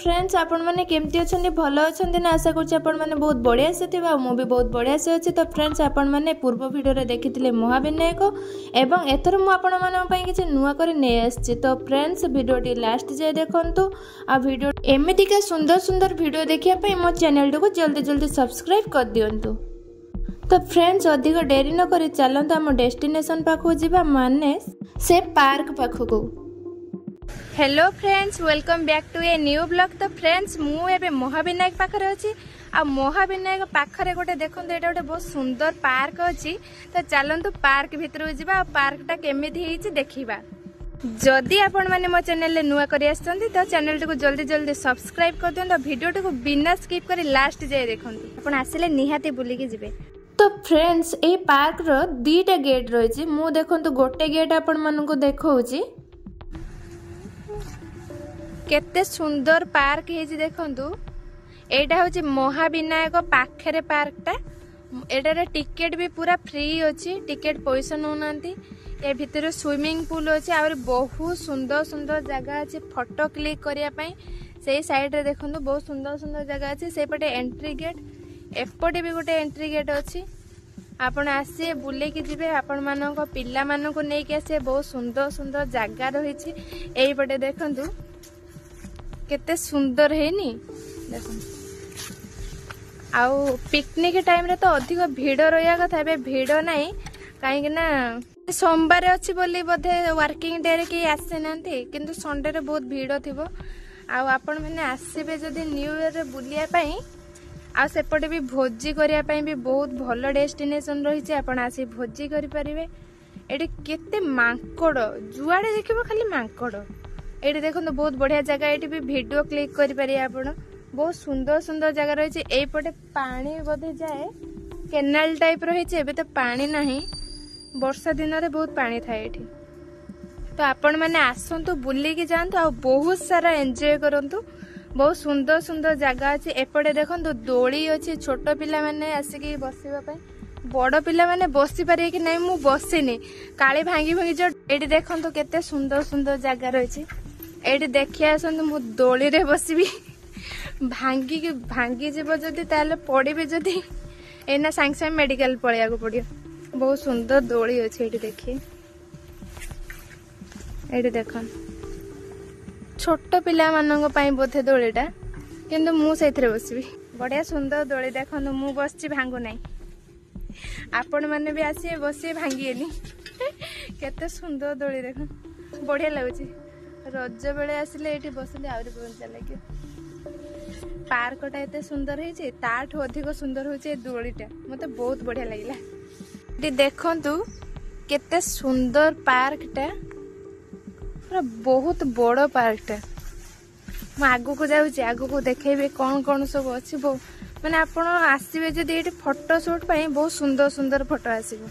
Friends आपण मैंने केमती अच्छे भल अच्छा ना आशा कर बहुत बढ़िया से थी मु भी बहुत बढ़िया से अच्छी। तो फ्रेंड्स आपण मैंने पूर्व वीडियो देखी महाविनायक एवं एथर मुझे किसी नुआ कर नहीं आसी। तो फ्रेंड्स वीडियो लास्ट जाए देखु आ वीडियो एमतीका सुंदर सुंदर वीडियो देखापी मो चैनल को जल्दी जल्दी सब्सक्राइब कर दिंतु। तो फ्रेंड्स अधिक डेरी न करी चलते आम डेस्टिनेशन पाखु जावा माने से पार्क पाखु। Hello friends welcome back to a new blog. तो फ्रेंड्स मुझे महाविनायक पाखे अच्छी आ महाविनायक पाखे गोटे देखो ये गोटे बहुत सुंदर पार्क अच्छी। तो चलतु पार्क भितर जावा पार्कटा केमिति देखा। जदि आपण मैंने मो चैनल नुआ कर तो चैनल को जल्दी जल्दी सब्सक्राइब कर दिखाँ। वीडियो को बिना स्किप कर लास्ट जाए देखते आप आसिले निहाती बुलिकी जिवे। तो फ्रेंड्स ये पार्क रो दीटा गेट रही मु देखो गोटे गेट आपण मानक देखौची केते सुंदर पार्क है देखंतु। एटा होची महाविनायक पाखरे पार्कटा। एटारे टिकेट भी पूरा फ्री अच्छी टिकेट पैसा नौ नांती। ए भितर स्विमिंग पूल अच्छे आ बहुत सुंदर सुंदर जगह अच्छे फोटो क्लिक करिया पई। से साइड रे देखंतु बहुत सुंदर सुंदर जगह अच्छे। से पटे एंट्री गेट एपटे भी गोटे एंट्री गेट अच्छी। आपण आसी बुले की जिवे आपण मानक पिल्ला मानक नै के आसी बहुत सुंदर सुंदर जगह रही। एई पटे देखंतु केते सुंदर है नी देखो। आउ पिकनिक टाइम रे तो अधिक भीड़ रहा कथा बे भीड़ नहीं कहीं ना सोमवार अच्छी बोली बोधे वर्किंग डे रे कि आसे नांती किंतु संडे रे बहुत भीड़ थिबो। आउ आपण माने आसीबे जदी न्यू ईयर रे बुलिया पई आ सेपटे भी भोजी करिया पई भी बहुत भल डेस्टिनेशन रही है। आपण आसी भोजी करि परिबे। एडी केते मांकड़ जुआडे देखिबो खाली मांकड़। एटी देखो बहुत बढ़िया जगह। ये भी वीडियो क्लिक करें आप बहुत सुंदर सुंदर जगह रही। एपटे पानी बोधे जाए केनाल टाइप रही। तो पानी नहीं वर्षा दिन में बहुत पानी थाए एठी। तो आपण मैंने आसतु बुलिकी जातु आ बहुत सारा एंजॉय करंतु। बहुत सुंदर सुंदर जगह अच्छी। एपटे देखो दोली अच्छी छोट पिला माने आसिकी बसवाई बड़ पिला माने बसी पारे कि नहीं मु बसिनी काली भांगी भांगी जो। एटी देखो केते सुंदर सुंदर जगह रही। एटी देखी आसतु मु दोली रे बसबी भांगी जीव जदि ताले पड़बी जदि एना सांग सांग मेडिकल पळिया को पड़ियो। बहुत सुंदर दोली अछि। एटी देखी एटी देखो छोट पिला मानक पई बोधे दोलीटा किंतु मु सेथरे बसबी। बढ़िया सुंदर दोली देखो मु बसची भांगु नाही। आपण माने भी आसी बसी भांगिएनी केते सुंदर दोली देखो बढ़िया लगुची। रज बेले आसिले एठी बसले आउरी मजा लागे। पार्कटा एते सुंदर है ताठू अधिक सुंदर होचे दोलीटा मते बहुत बढ़िया लागिला। एठी देखंतु केते सुंदर पार्कटा पूरा बहुत बड़ पार्कटा। म आगु को जाउची आगु को देखेबे कोन कोन सब अछि माने आपण आसीबे जदि एठी फोटो शूट पई बहुत सुंदर सुंदर फोटो आसीबो।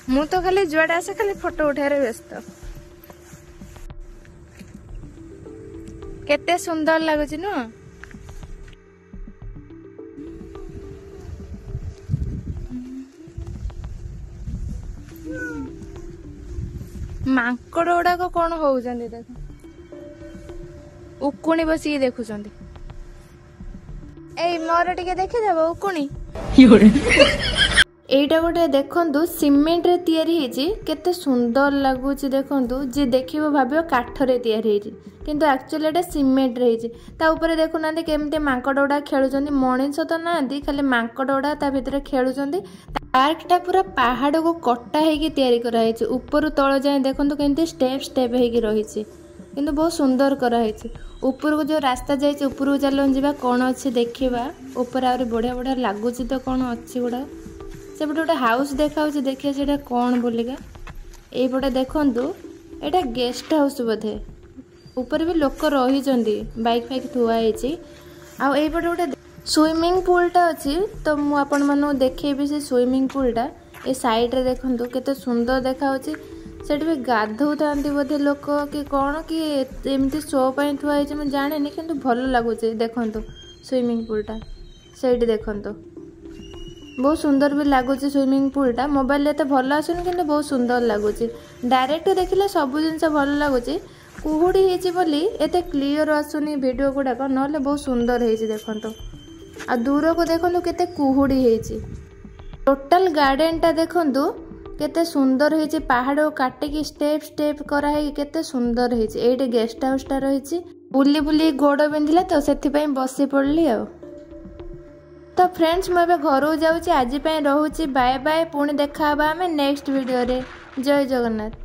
मु तो खाली जुआडे आसे खाली फोटो उठारे व्यस्त। केते सुंदर लगुची न। मांकड़ गुड़ाक कौन होउचंदी देखो उकुणी बसी देखुचंदी। ए मोर टिके देखि देबो उकुणी एटा गोटे देखंतु सीमेंट रे तयारी हेची केते सुंदर लागुची। देखंतु जे देखिबो भाबियो काठ रे तयारी हेची किंतु एक्चुअली एटा सीमेंट रे हेची। ता ऊपर देखु नांदी केमते मांकड़ गुडा खेलुचंदी मଣିଷ तो नांदी खाली मांकड़ गुडा ता भितर खेलुचंदी। पार्कटा पूरा पहाड़ को कटा हेकी तयारी करा हेची ऊपर तळ जाय देखंतु केमते स्टेप स्टेप हेकी रहिची किंतु बहुत सुंदर करा हेची। ऊपर को जो रास्ता जायछि ऊपर को चलन जिबा कोन अछि देखिबा ऊपर आउरी बढ़िया बढ़िया लागुची। तो कोन अछि गुडा से गोटे हाउस देखा देखिए से कौन बोलिका यपटे देखु एटा गेस्ट हाउस बोधे ऊपर भी लोक रही बाइक फाइक थुआई। आईपटे गोटे स्विमिंग पूलटा अच्छी। तो मुझे देखी से स्विमिंग पूलटा ए साइड रे देखु केते सुंदर देखा से भी गाधौ था बोधे लोक कि कौन कि एमती शो पाई थुआई मुझे जाने कि भल लगुच। देखु स्विमिंग पूलटा से देखु बहुत सुंदर भी लगुच। स्विमिंग पूलटा मोबाइल तो भल आसुनि कि बहुत सुंदर लगुच। डायरेक्ट देखिले सब जिन भल लगुच कुहुड़ी ହେଇଛି ବୋଲି एते क्लियर आसुनी वीडियो गुड़ाक नले बहुत सुंदर ହେଇଛି देखंतो आ दूर को देखंतु केते कुहुड़ी ହେଇଛି टोटल गार्डन टा देखंतु केते सुंदर ହେଇଛି पहाड़ काटिकी स्टेप स्टेप करा है केते सुंदर ହେଇଛି एठी गेस्ट हाउस टा रहिଛି बुली बुली गोड़ बिंधिला तो सेथि पई बसी पड़ली आ तो फ्रेंड्स मैं घर जाऊँगी आज रोचे बाय बाय पुणी देखा हमें नेक्स्ट वीडियो रे जय जगन्नाथ।